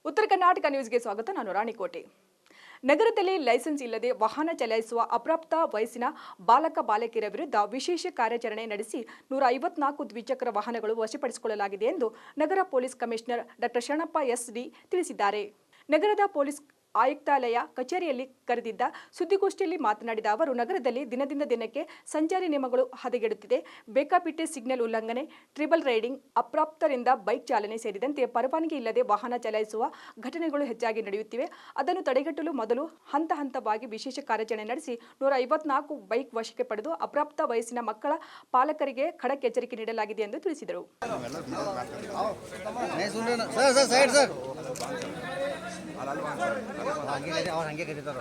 ಉತ್ತರ ಕರ್ನಾಟಕ ನ್ಯೂಸ್ಗೆ ಸ್ವಾಗತ. ನಾನು ರಾಣಿಕೋಟೆ. ನಗರದಲ್ಲಿ ಲೈಸೆನ್ಸ್ ಇಲ್ಲದೆ ವಾಹನ ಚಲಾಯಿಸುವ ಅಪ್ರಾಪ್ತ ವಯಸ್ಸಿನ ಬಾಲಕ ಬಾಲಕಿಯರ ವಿರುದ್ಧ ವಿಶೇಷ ಕಾರ್ಯಾಚರಣೆ ನಡೆಸಿ 154 ದ್ವಿಚಕ್ರ ವಾಹನಗಳು ವಶಪಡಿಸಿಕೊಳ್ಳಲಾಗಿದೆ ಎಂದು ನಗರ ಪೊಲೀಸ್ ಕಮಿಷನರ್ ಡಾ ಶರಣಪ್ಪ ಎಸ್.ಡಿ. ತಿಳಿಸಿದ್ದಾರೆ. ನಗರದ ಪೊಲೀಸ್ ಆಯುಕ್ತಾಲಯ ಕಚೇರಿಯಲ್ಲಿ ಕರೆದಿದ್ದ ಸುದ್ದಿಗೋಷ್ಠಿಯಲ್ಲಿ ಮಾತನಾಡಿದ ಅವರು, ನಗರದಲ್ಲಿ ದಿನದಿಂದ ದಿನಕ್ಕೆ ಸಂಚಾರಿ ನಿಯಮಗಳು ಹದಗೆಡುತ್ತಿದೆ. ಬೇಕಾಬಿಟ್ಟಿ ಸಿಗ್ನಲ್ ಉಲ್ಲಂಘನೆ, ಟ್ರಿಬಲ್ ರೈಡಿಂಗ್, ಅಪ್ರಾಪ್ತರಿಂದ ಬೈಕ್ ಚಾಲನೆ ಸೇರಿದಂತೆ ಪರವಾನಗಿ ಇಲ್ಲದೆ ವಾಹನ ಚಲಾಯಿಸುವ ಘಟನೆಗಳು ಹೆಚ್ಚಾಗಿ ನಡೆಯುತ್ತಿವೆ. ಅದನ್ನು ತಡೆಗಟ್ಟಲು ಮೊದಲು ಹಂತ ಹಂತವಾಗಿ ವಿಶೇಷ ಕಾರ್ಯಾಚರಣೆ ನಡೆಸಿ 154 ಬೈಕ್ ವಶಕ್ಕೆ ಪಡೆದು ಅಪ್ರಾಪ್ತ ವಯಸ್ಸಿನ ಮಕ್ಕಳ ಪಾಲಕರಿಗೆ ಖಡಕ್ ಎಚ್ಚರಿಕೆ ನೀಡಲಾಗಿದೆ ಎಂದು ತಿಳಿಸಿದರು. ಹಂಗೆ ಕರೀತಾರ.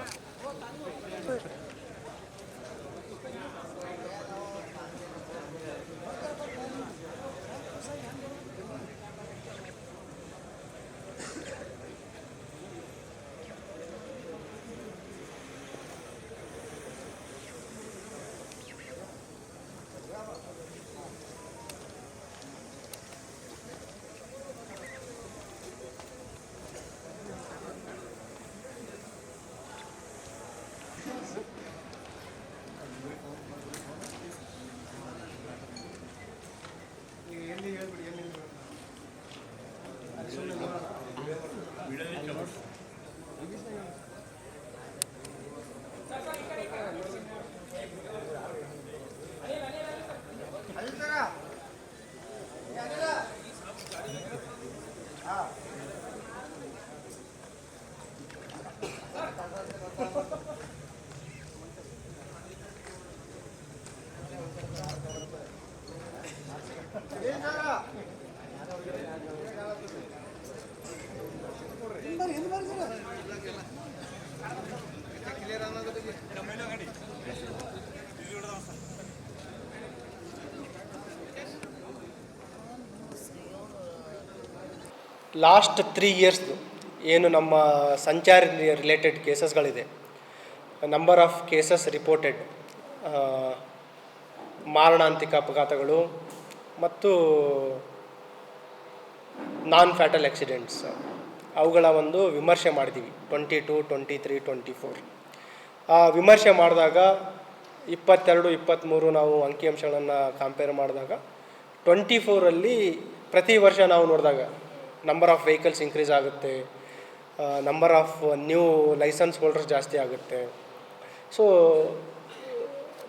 ಲಾಸ್ಟ್ 3 ಇಯರ್ಸ್ ಏನು ನಮ್ಮ ಸಂಚಾರಿ ರಿಲೇಟೆಡ್ ಕೇಸಸ್ಗಳಿದೆ, ನಂಬರ್ ಆಫ್ ಕೇಸಸ್ ರಿಪೋರ್ಟೆಡ್, ಮಾರಣಾಂತಿಕ ಅಪಘಾತಗಳು ಮತ್ತು ನಾನ್ ಫ್ಯಾಟಲ್ ಆಕ್ಸಿಡೆಂಟ್ಸ್, ಅವುಗಳ ಒಂದು ವಿಮರ್ಶೆ ಮಾಡಿದ್ದೀವಿ 22, 23, 24. ಆ ವಿಮರ್ಶೆ ಮಾಡಿದಾಗ 22, 23 ನಾವು ಅಂಕಿಅಂಶಗಳನ್ನು ಕಂಪೇರ್ ಮಾಡಿದಾಗ 24ರಲ್ಲಿ ಪ್ರತಿ ವರ್ಷ ನಾವು ನೋಡಿದಾಗ ನಂಬರ್ ಆಫ್ ವೆಹಿಕಲ್ಸ್ ಇನ್ಕ್ರೀಸ್ ಆಗುತ್ತೆ, number of new license holders ಜಾಸ್ತಿ ಆಗುತ್ತೆ. ಸೊ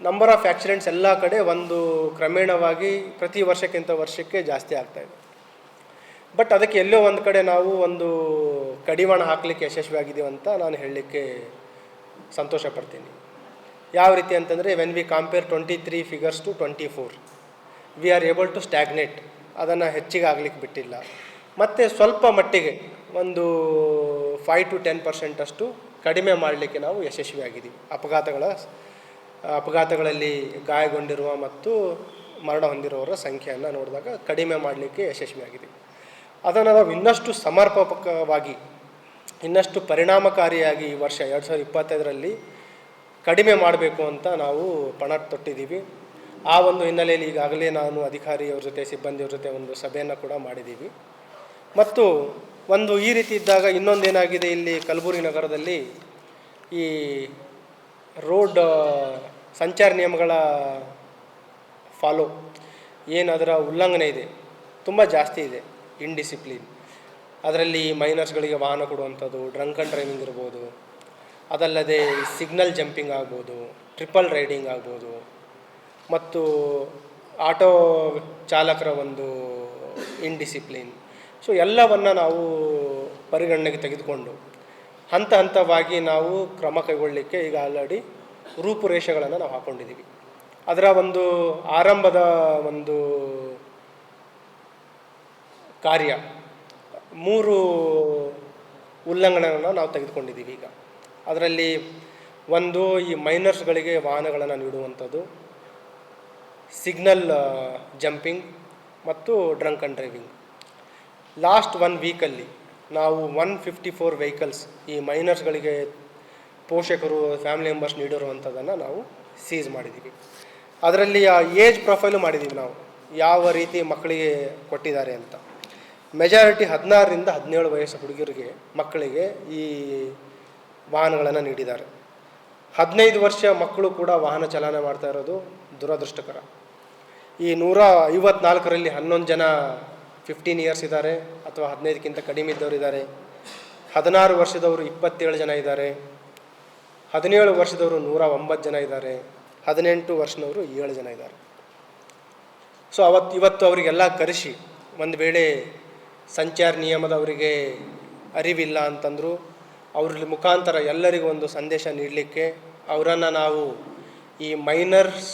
ನಂಬರ್ ಆಫ್ ಆ್ಯಕ್ಸಿಡೆಂಟ್ಸ್ ಎಲ್ಲ ಕಡೆ ಒಂದು ಕ್ರಮೇಣವಾಗಿ ಪ್ರತಿ ವರ್ಷಕ್ಕಿಂತ ವರ್ಷಕ್ಕೆ ಜಾಸ್ತಿ ಆಗ್ತಾಯಿದೆ. ಬಟ್ ಅದಕ್ಕೆ ಎಲ್ಲೋ ಒಂದು ಕಡೆ ನಾವು ಒಂದು ಕಡಿವಾಣ ಹಾಕಲಿಕ್ಕೆ ಯಶಸ್ವಿಯಾಗಿದ್ದೀವಿ ಅಂತ ನಾನು ಹೇಳಲಿಕ್ಕೆ ಸಂತೋಷ ಪಡ್ತೀನಿ. ಯಾವ ರೀತಿ ಅಂತಂದರೆ, when we compare 23 figures to 24, we are able to stagnate, ಅದನ್ನು ಹೆಚ್ಚಿಗೆ ಆಗಲಿಕ್ಕೆ ಬಿಟ್ಟಿಲ್ಲ. ಮತ್ತು ಸ್ವಲ್ಪ ಮಟ್ಟಿಗೆ ಒಂದು 5 to 10% ಅಷ್ಟು ಕಡಿಮೆ ಮಾಡಲಿಕ್ಕೆ ನಾವು ಯಶಸ್ವಿಯಾಗಿದ್ದೀವಿ. ಅಪಘಾತಗಳಲ್ಲಿ ಗಾಯಗೊಂಡಿರುವ ಮತ್ತು ಮರಣ ಹೊಂದಿರುವವರ ಸಂಖ್ಯೆಯನ್ನು ನೋಡಿದಾಗ ಕಡಿಮೆ ಮಾಡಲಿಕ್ಕೆ ಯಶಸ್ವಿಯಾಗಿದ್ದೀವಿ. ಅದನ್ನು ನಾವು ಇನ್ನಷ್ಟು ಸಮರ್ಪಕವಾಗಿ, ಇನ್ನಷ್ಟು ಪರಿಣಾಮಕಾರಿಯಾಗಿ ಈ ವರ್ಷ 2025ರಲ್ಲಿ ಕಡಿಮೆ ಮಾಡಬೇಕು ಅಂತ ನಾವು ಪಣ ತೊಟ್ಟಿದ್ದೀವಿ. ಆ ಒಂದು ಹಿನ್ನೆಲೆಯಲ್ಲಿ ಈಗಾಗಲೇ ನಾನು ಅಧಿಕಾರಿಯವ್ರ ಜೊತೆ, ಸಿಬ್ಬಂದಿಯವ್ರ ಜೊತೆ ಒಂದು ಸಭೆಯನ್ನು ಕೂಡ ಮಾಡಿದ್ದೀವಿ. ಮತ್ತು ಒಂದು ಈ ರೀತಿ ಇದ್ದಾಗ ಇನ್ನೊಂದೇನಾಗಿದೆ, ಇಲ್ಲಿ ಕಲಬುರಗಿ ನಗರದಲ್ಲಿ ಈ ರೋಡ್ ಸಂಚಾರ ನಿಯಮಗಳ ಫಾಲೋ ಏನು ಅದರ ಉಲ್ಲಂಘನೆ ಇದೆ ತುಂಬ ಜಾಸ್ತಿ ಇದೆ. ಇಂಡಿಸಿಪ್ಲಿನ್, ಅದರಲ್ಲಿ ಮೈನರ್ಸ್ಗಳಿಗೆ ವಾಹನ ಕೊಡುವಂಥದ್ದು, ಡ್ರಂಕ್ ಆ್ಯಂಡ್ ಡ್ರೈವಿಂಗ್ ಇರ್ಬೋದು, ಅದಲ್ಲದೆ ಸಿಗ್ನಲ್ ಜಂಪಿಂಗ್ ಆಗ್ಬೋದು, ಟ್ರಿಪಲ್ ರೈಡಿಂಗ್ ಆಗ್ಬೋದು, ಮತ್ತು ಆಟೋ ಚಾಲಕರ ಒಂದು ಇಂಡಿಸಿಪ್ಲಿನ್. ಸೊ ಎಲ್ಲವನ್ನು ನಾವು ಪರಿಗಣನೆಗೆ ತೆಗೆದುಕೊಂಡು ಹಂತ ಹಂತವಾಗಿ ನಾವು ಕ್ರಮ ಕೈಗೊಳ್ಳಲಿಕ್ಕೆ ಈಗ ಆಲ್ರೆಡಿ ರೂಪುರೇಷೆಗಳನ್ನು ನಾವು ಹಾಕ್ಕೊಂಡಿದ್ದೀವಿ. ಅದರ ಒಂದು ಆರಂಭದ ಒಂದು ಕಾರ್ಯ 3 ಉಲ್ಲಂಘನೆಗಳನ್ನು ನಾವು ತೆಗೆದುಕೊಂಡಿದ್ದೀವಿ ಈಗ. ಅದರಲ್ಲಿ ಒಂದು, ಈ ಮೈನರ್ಸ್ಗಳಿಗೆ ವಾಹನಗಳನ್ನು ನೀಡುವಂಥದ್ದು, ಸಿಗ್ನಲ್ ಜಂಪಿಂಗ್ ಮತ್ತು ಡ್ರಂಕ್ ಆ್ಯಂಡ್ ಡ್ರೈವಿಂಗ್. ಲಾಸ್ಟ್ 1 ವೀಕಲ್ಲಿ ನಾವು 154 ವೆಹಿಕಲ್ಸ್ ಈ ಮೈನರ್ಸ್ಗಳಿಗೆ ಪೋಷಕರು, ಫ್ಯಾಮಿಲಿ ಮೆಂಬರ್ಸ್ ನೀಡಿರುವಂಥದ್ದನ್ನು ನಾವು ಸೀಸ್ ಮಾಡಿದ್ದೀವಿ. ಅದರಲ್ಲಿ ಆ ಏಜ್ ಪ್ರೊಫೈಲು ಮಾಡಿದ್ದೀವಿ ನಾವು, ಯಾವ ರೀತಿ ಮಕ್ಕಳಿಗೆ ಕೊಟ್ಟಿದ್ದಾರೆ ಅಂತ. ಮೆಜಾರಿಟಿ 16ರಿಂದ 17 ವಯಸ್ಸು ಹುಡುಗರಿಗೆ ಮಕ್ಕಳಿಗೆ ಈ ವಾಹನಗಳನ್ನು ನೀಡಿದ್ದಾರೆ. 15 ವರ್ಷ ಮಕ್ಕಳು ಕೂಡ ವಾಹನ ಚಾಲನೆ ಮಾಡ್ತಾ ಇರೋದು ದುರದೃಷ್ಟಕರ. ಈ 154ರಲ್ಲಿ 11 ಜನ 15 ಇಯರ್ಸ್ ಇದ್ದಾರೆ ಅಥವಾ 15ಕ್ಕಿಂತ ಕಡಿಮೆ ಇದ್ದವರು ಇದ್ದಾರೆ. 16 ವರ್ಷದವರು 27 ಜನ ಇದ್ದಾರೆ. 17 ವರ್ಷದವರು 109 ಜನ ಇದ್ದಾರೆ. 18 ವರ್ಷದವರು 7 ಜನ ಇದ್ದಾರೆ. ಸೊ ಇವತ್ತು ಅವರಿಗೆಲ್ಲ ಕರೆಸಿ, ಒಂದು ವೇಳೆ ಸಂಚಾರ ನಿಯಮದ ಅವರಿಗೆ ಅರಿವಿಲ್ಲ ಅಂತಂದರೂ ಅವ್ರ ಮುಖಾಂತರ ಎಲ್ಲರಿಗೂ ಒಂದು ಸಂದೇಶ ನೀಡಲಿಕ್ಕೆ ಅವರನ್ನು ನಾವು ಈ ಮೈನರ್ಸ್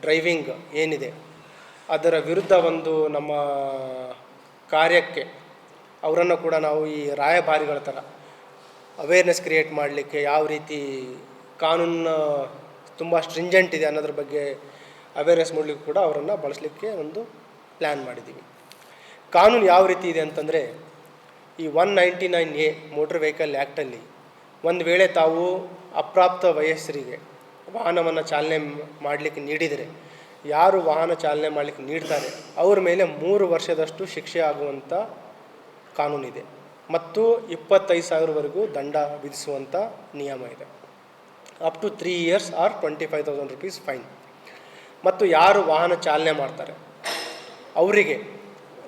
ಡ್ರೈವಿಂಗ್ ಏನಿದೆ ಅದರ ವಿರುದ್ಧ ಒಂದು ನಮ್ಮ ಕಾರ್ಯಕ್ಕೆ ಅವರನ್ನು ಕೂಡ ನಾವು ಈ ರಾಯಭಾರಿಗಳ ಥರ ಅವೇರ್ನೆಸ್ ಕ್ರಿಯೇಟ್ ಮಾಡಲಿಕ್ಕೆ, ಯಾವ ರೀತಿ ಕಾನೂನು ತುಂಬ ಸ್ಟ್ರಿಂಜೆಂಟ್ ಇದೆ ಅನ್ನೋದ್ರ ಬಗ್ಗೆ ಅವೇರ್ನೆಸ್ ಮಾಡಲಿಕ್ಕೆ ಕೂಡ ಅವರನ್ನು ಬಳಸಲಿಕ್ಕೆ ಒಂದು ಪ್ಲ್ಯಾನ್ ಮಾಡಿದ್ದೀವಿ. ಕಾನೂನು ಯಾವ ರೀತಿ ಇದೆ ಅಂತಂದರೆ, ಈ 199A ಮೋಟ್ರ್ ವೆಹಿಕಲ್ ಆ್ಯಕ್ಟಲ್ಲಿ ಒಂದು ವೇಳೆ ತಾವು ಅಪ್ರಾಪ್ತ ವಯಸ್ಸರಿಗೆ ವಾಹನವನ್ನು ಚಾಲನೆ ಮಾಡಲಿಕ್ಕೆ ನೀಡಿದರೆ, ಯಾರು ವಾಹನ ಚಾಲನೆ ಮಾಡಲಿಕ್ಕೆ ನೀಡ್ತಾರೆ ಅವ್ರ ಮೇಲೆ 3 ವರ್ಷದಷ್ಟು ಶಿಕ್ಷೆ ಆಗುವಂಥ ಕಾನೂನಿದೆ ಮತ್ತು 25,000ವರೆಗೂ ದಂಡ ವಿಧಿಸುವಂಥ ನಿಯಮ ಇದೆ. Up to 3 years or 25,000 rupees fine. ಮತ್ತು ಯಾರು ವಾಹನ ಚಾಲನೆ ಮಾಡ್ತಾರೆ ಅವರಿಗೆ,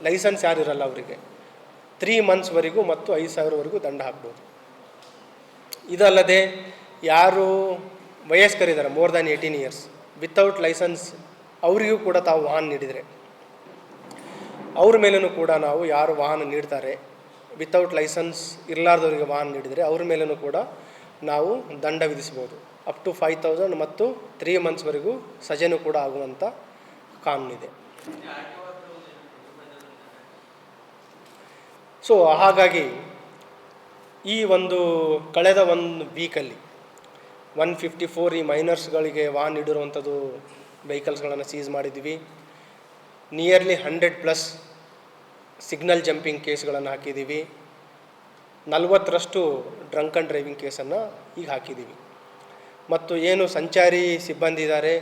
ಲೈಸೆನ್ಸ್ ಯಾರಿರಲ್ಲ ಅವರಿಗೆ 3 monthsವರೆಗೂ ಮತ್ತು 5,000ವರೆಗೂ ದಂಡ ಹಾಕ್ಬೋದು. ಇದಲ್ಲದೆ ಯಾರು ವಯಸ್ಕರಿದ್ದಾರೆ more than 18 years without licence ಅವರಿಗೂ ಕೂಡ ತಾವು ವಾಹನ ನೀಡಿದರೆ, ಅವ್ರ ಮೇಲೂ ಕೂಡ ನಾವು ಯಾರು ವಾಹನ ನೀಡ್ತಾರೆ ವಿತೌಟ್ ಲೈಸೆನ್ಸ್ ಇರಲಾರ್ದವರಿಗೆ ವಾಹನ ನೀಡಿದರೆ ಅವ್ರ ಮೇಲೂ ಕೂಡ ನಾವು ದಂಡ ವಿಧಿಸ್ಬೋದು. ಅಪ್ ಟು 5,000 ಮತ್ತು 3 monthsವರೆಗೂ ಸಜೆನೂ ಕೂಡ ಆಗುವಂಥ ಕಾನೂನಿದೆ. ಸೊ ಹಾಗಾಗಿ ಈ ಒಂದು ಕಳೆದ ಒಂದು ವೀಕಲ್ಲಿ 154 ಈ ಮೈನರ್ಸ್ಗಳಿಗೆ ವಾಹನ ನೀಡಿರುವಂಥದ್ದು ವೆಹಿಕಲ್ಸ್ಗಳನ್ನು ಸೀಸ್ ಮಾಡಿದ್ದೀವಿ. ನಿಯರ್ಲಿ 100+ ಸಿಗ್ನಲ್ ಜಂಪಿಂಗ್ ಕೇಸ್ಗಳನ್ನು ಹಾಕಿದ್ದೀವಿ. 40ರಷ್ಟು ಡ್ರಂಕ್ ಆ್ಯಂಡ್ ಡ್ರೈವಿಂಗ್ ಕೇಸನ್ನು ಈಗ ಹಾಕಿದ್ದೀವಿ. ಮತ್ತು ಏನು ಸಂಚಾರಿ ಸಿಬ್ಬಂದಿ ಇದ್ದಾರೆ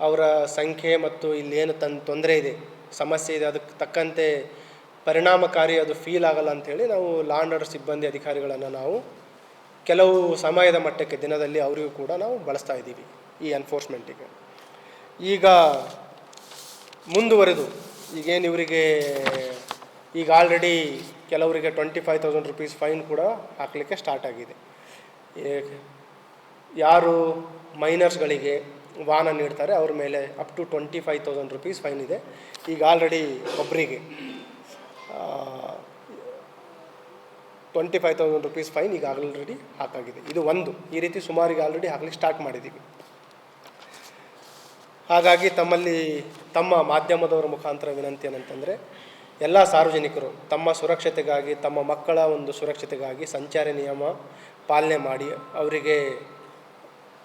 ಅವರ ಸಂಖ್ಯೆ ಮತ್ತು ಇಲ್ಲೇನು ತೊಂದರೆ ಇದೆ, ಸಮಸ್ಯೆ ಇದೆ, ಅದಕ್ಕೆ ತಕ್ಕಂತೆ ಪರಿಣಾಮಕಾರಿ ಅದು ಫೀಲ್ ಆಗಲ್ಲ ಅಂಥೇಳಿ ನಾವು ಲಾ ಆ್ಯಂಡ್ ಆರ್ಡರ್ ಸಿಬ್ಬಂದಿ ಅಧಿಕಾರಿಗಳನ್ನು ನಾವು ಕೆಲವು ಸಮಯದ ಮಟ್ಟಕ್ಕೆ ದಿನದಲ್ಲಿ ಅವರಿಗೂ ಕೂಡ ನಾವು ಬಳಸ್ತಾ ಇದ್ದೀವಿ ಈ ಎನ್ಫೋರ್ಸ್ಮೆಂಟಿಗೆ. ಈಗ ಮುಂದುವರೆದು ಈಗೇನು ಇವರಿಗೆ ಈಗ ಆಲ್ರೆಡಿ ಕೆಲವರಿಗೆ 25,000 rupees ಫೈನ್ ಕೂಡ ಹಾಕಲಿಕ್ಕೆ ಸ್ಟಾರ್ಟ್ ಆಗಿದೆ. ಯಾರು ಮೈನರ್ಸ್ಗಳಿಗೆ ವಾಹನ ನೀಡ್ತಾರೆ ಅವ್ರ ಮೇಲೆ ಅಪ್ ಟು 25,000 rupees ಫೈನ್ ಇದೆ. ಈಗ ಆಲ್ರೆಡಿ ಒಬ್ಬರಿಗೆ 25,000 rupees ಫೈನ್ ಈಗ ಆಲ್ರೆಡಿ ಹಾಕಾಗಿದೆ. ಇದು ಒಂದು, ಈ ರೀತಿ ಸುಮಾರಿಗೆ ಆಲ್ರೆಡಿ ಹಾಕಲಿಕ್ಕೆ ಸ್ಟಾರ್ಟ್ ಮಾಡಿದ್ದೀವಿ. ಹಾಗಾಗಿ ತಮ್ಮ ಮಾಧ್ಯಮದವರ ಮುಖಾಂತರ ವಿನಂತಿ ಏನಂತಂದರೆ, ಎಲ್ಲ ಸಾರ್ವಜನಿಕರು ತಮ್ಮ ಸುರಕ್ಷತೆಗಾಗಿ, ತಮ್ಮ ಮಕ್ಕಳ ಒಂದು ಸುರಕ್ಷತೆಗಾಗಿ ಸಂಚಾರಿ ನಿಯಮ ಪಾಲನೆ ಮಾಡಿ, ಅವರಿಗೆ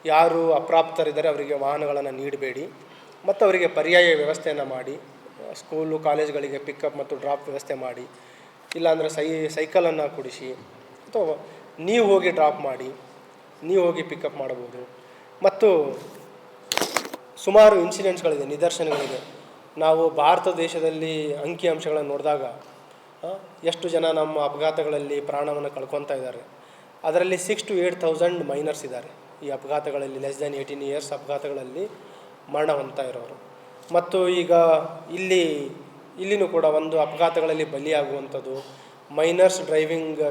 ಯಾರು ಅಪ್ರಾಪ್ತರಿದ್ದಾರೆ ಅವರಿಗೆ ವಾಹನಗಳನ್ನು ನೀಡಬೇಡಿ ಮತ್ತು ಅವರಿಗೆ ಪರ್ಯಾಯ ವ್ಯವಸ್ಥೆಯನ್ನು ಮಾಡಿ, ಸ್ಕೂಲು ಕಾಲೇಜ್ಗಳಿಗೆ ಪಿಕಪ್ ಮತ್ತು ಡ್ರಾಪ್ ವ್ಯವಸ್ಥೆ ಮಾಡಿ, ಇಲ್ಲಾಂದರೆ ಸೈಕಲನ್ನು ಕೊಡಿಸಿ ಅಥವಾ ನೀವು ಹೋಗಿ ಡ್ರಾಪ್ ಮಾಡಿ, ನೀವು ಹೋಗಿ ಪಿಕಪ್ ಮಾಡಬಹುದು. ಮತ್ತು ಸುಮಾರು ಇನ್ಸಿಡೆಂಟ್ಸ್ಗಳಿದೆ, ನಿದರ್ಶನಗಳಿದೆ. ನಾವು ಭಾರತ ದೇಶದಲ್ಲಿ ಅಂಕಿಅಂಶಗಳನ್ನು ನೋಡಿದಾಗ ಎಷ್ಟು ಜನ ನಮ್ಮ ಅಪಘಾತಗಳಲ್ಲಿ ಪ್ರಾಣವನ್ನು ಕಳ್ಕೊತಾ ಇದ್ದಾರೆ. ಅದರಲ್ಲಿ 6,000 to 8,000 ಮೈನರ್ಸ್ ಇದ್ದಾರೆ ಈ ಅಪಘಾತಗಳಲ್ಲಿ, ಲೆಸ್ ದ್ಯಾನ್ 18 years ಅಪಘಾತಗಳಲ್ಲಿ ಮರಣ ಹೊಂದ್ತಾ ಇರೋರು. ಮತ್ತು ಈಗ ಇಲ್ಲಿನೂ ಕೂಡ ಒಂದು ಅಪಘಾತಗಳಲ್ಲಿ ಬಲಿಯಾಗುವಂಥದ್ದು, ಮೈನರ್ಸ್ ಡ್ರೈವಿಂಗ್